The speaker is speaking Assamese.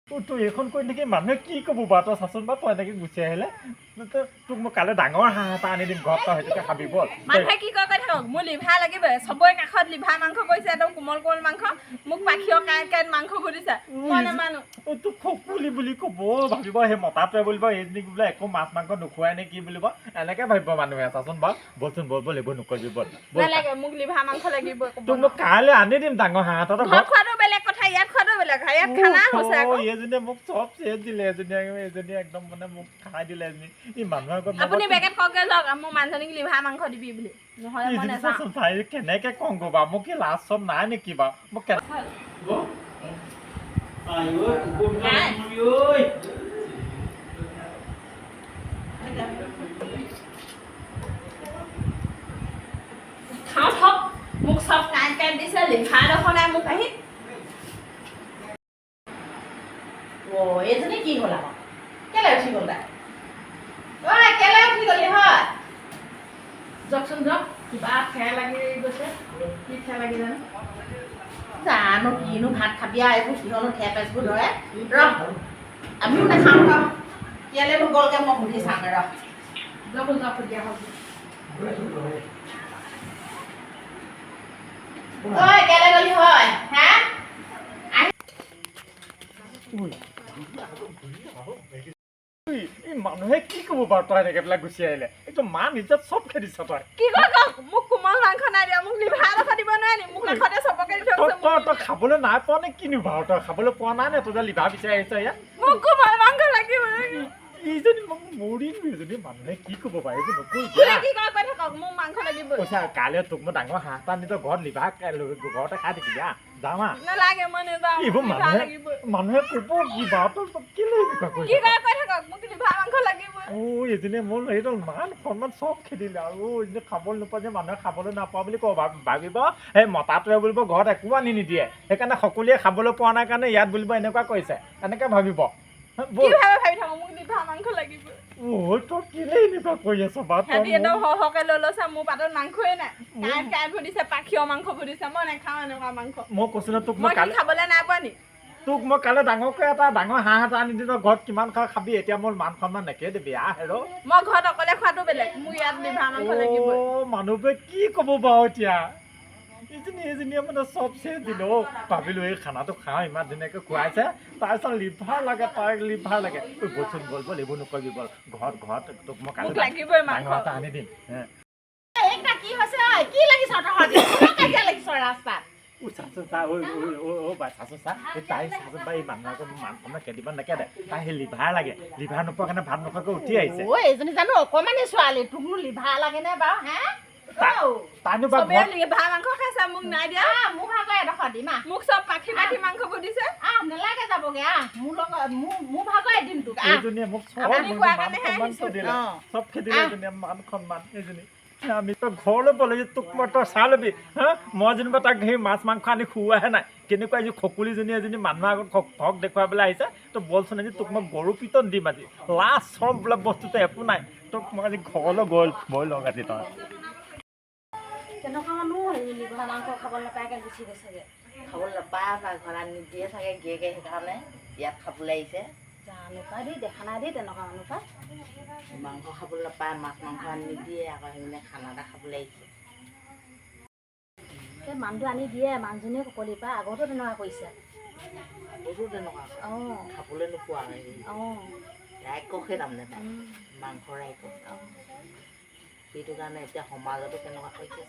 তুই এখন কৈ নেকি মানুহে কি ক'ব বাৰু তই চাচোন বা তই এনেকে গুচি আহিলে তোক মই কাইলৈ ডাঙৰ হাঁহ এটা আনি দিম ঘৰত তই সেইটোকে খাবি বল মানুহে কি কয় কৈ থাকক মোৰ লিভাৰ লাগিব চবৰে কাষত লিভাৰ মাংস কৰিছে একদম কোমল কোমল মাংস মোক পাখিও কাঁইট কাঁইট মাংস সুধিছে মই নামানো তোক খকুলি বুলি ক'ব ভাবিব সেই মতাটোৱে বুলিব এইজনীক বোলে একো মাছ মাংস নোখোৱাই নে কি বুলিব এনেকে ভাবিব মানুহে চাচোন বাৰু বলচোন বল এইবোৰ নকৰিবি বল নালাগে মোক লিভাৰ মাংস লাগিব তোক মই কাইলৈ আনি দিম ডাঙৰ হাঁহ এটা ঘৰত খোৱাটো বেলেগ কথা ইয়াত খোৱাটো বেলেগ ইয়াত খানা হৈছে আকৌ এইজনীয়ে মোক চব চেট দিলে এজনীয়ে একদম মানে মোক খাই দিলে এজনী ই মানুহৰ আগত আপুনি বেগেট কওঁকে যাওক মোৰ মানুহজনীক লিভাৰ মাংস দিবি বুলি নহ'লে মই নাযাওঁ কেনেকে কওঁ গো বাৰু মোক কি লাজ চব নাই নেকি বাৰু মোক খাওঁ থক মোক চব কাঁইট কাঁইট দিছে লিভাৰ ডোখৰ নাই মোক আহি এইজনী কি হ'ল আকৌ কেলে উঠি গ'ল তাই ঐ কেলে উঠি গ'লি হয় যাওকচোন যাওক কিবা ফেৰ লাগি গৈছে কি ফেৰ লাগি জানো কিনো ভাত খাবি আৰু এইবোৰ কিহনো ফেৰ পেচবোৰ ধৰে ৰহ আমিও নাখাওঁ ৰ কেলে গ'লকে মই সুধি চাম ৰ যাওকচোন যাওক দিয়া হওক ঐ কেলে গ'লি হয় হা মানুহে কি ক'ব বাৰু তই এনেকে পেলাই গুচি আহিলে এইটো মা নিজত চব খেদিছ তই কি কয় মোক কোমল মাংস নাই দিয়া মোক লিভাৰ ডোখৰ দিব নোৱাৰে নি মোক কাষতে চবকে দি থৈ তই খাবলৈ নাই পোৱা নে কিনো বাৰু তই খাবলৈ পোৱা নাই নে তই লিভাৰ বিচাৰি আহিছ ইয়াত মোক কোমল মাংস লাগিব এইজনী মোক মৰিলো এইজনী মানুহে কি ক'ব বাৰু এইবোৰ নকৰিবি কি কয় কৈ থাকক মোক মাংস লাগিব কৈছা কাইলৈ তোক মই ডাঙৰ হাঁহ এটা আনি তই ঘৰত লিভাৰ ঘৰতে খাই থাকিবি যাওঁ নালাগে মই নাযাওঁ এইবোৰ মানুহে ক'ব কি বাৰু তই কেলে কি কয় কৈ থাকক মোক লিভাৰ মাংস লাগিব এজনীয়ে মোৰ সেইটো মান সন্মান চব খেদিলে আৰু এজনী খাবলৈ নোপোৱা যে মানুহে খাবলৈ নাপোৱা বুলি ক'ব ভাবিব সেই মতাটোৱে বুলিব ঘৰত একো আনি নিদিয়ে সেইকাৰণে সকলোৱে খাবলৈ পোৱা নাই কাৰণে ইয়াত বুলিব এনেকুৱা কৰিছে এনেকে ভাবিব কি ভাবে ভাবি থাকক মোক লিভাৰ মাংস লাগিব তই কেলে এনেকুৱা কৰি আছ বাৰু সিহঁতি একদম সৰহকে লৈ লৈছে মোৰ পাতত মাংসই নাই কাঁইট কাঁইট ফুটিছে পাখিও মাংস ফুটিছে মই নাখাওঁ এনেকুৱা মাংস মই কৈছো ন তোক মই খাবলৈ নাই পোৱা নি তোক মই কাইলৈ ডাঙৰকৈ এটা ডাঙৰ হাঁহ এটা আনি দিম ঘৰত কিমান খাবি এতিয়া মোৰ মান সন্মান একে দিবি হেৰ' মই ঘৰত অকলে খোৱাটো বেলেগ মোক ইয়াত লিভাৰ মাংস লাগিব মানুহবোৰে কি ক'ব বাৰু এতিয়া এইজনীয়ে মানে চব চেচ দিলো ভাবিলো এই খানাটো খাওঁ ইমান ধুনীয়াকৈ খুৱাইছে তাৰপিছত লিভাৰ লাগে তাইক লিভাৰ লাগে বলচোন বল এইবোৰ নকৰিবি বল ঘৰত তোক মই কাইলৈ ডাঙৰ এটা আনি দিম কি হৈছে কি লাগিছ ৰাস্তাত তাই সেই লিভাৰ লাগে লিভাৰ নোপোৱা কাৰণে ভাত নোখোৱাকৈ উঠি আহিছে এইজনী জানো অকমানি ছোৱালী তোকনো লিভাৰ লাগে নে বাৰু হে লিভাৰ মাংস খাইছা মোক নাই দিয়া মোক আকৌ এডোখৰ দিম মোক চব পাখি পাখি মাংস দিছে নেলাগে যাবগে মোৰ লগত মোৰ ভাগৰে দিম তোক চব খেদিলে মান সন্মান এইজনী আমি তই ঘৰলৈ বলে তোক মই তই চাই ল'বি হা মই যেনিবা তাক সেই মাছ মাংস আনি খুওৱাহে নাই কেনেকুৱা আজি খকুলিজনী এজনী মানুহৰ আগত ভক দেখুৱাবলৈ আহিছে তই বলচোন আজি তোক মই গৰু পিতন দিম আজি লাষ্ট চব বোলা বস্তুটো একো নাই তোক মই আজি ঘৰলৈ গ'ল মই লগ আজি তই তেনেকুৱা মানুহ লিভাৰ মাংস খাবলৈ নাপায়কে গুচি গৈছেগে খাবলৈ নাপায় ঘৰত নিদিয়ে চাগে গিয়েকে সেইকাৰণে ইয়াত খাবলৈ আহিছে জানো পাই দেই দেখা নাই দেই তেনেকুৱা মানুহ পাই মাংস খাবলৈ নাপায় মাছ মাংস আনি নিদিয়ে আকৌ সেইবিলাক খানা এটা খাবলৈ আহিছে সেই মানুহটো আনি দিয়ে মানুহজনীয়ে ককলি পাই আগতো তেনেকুৱা কৰিছে বহুতো তেনেকুৱা খাবলৈ নোপোৱা ৰাইকহে তাৰমানে পায় মাংস ৰাইক সেইটো কাৰণে এতিয়া সমাজতো তেনেকুৱা কৰিছে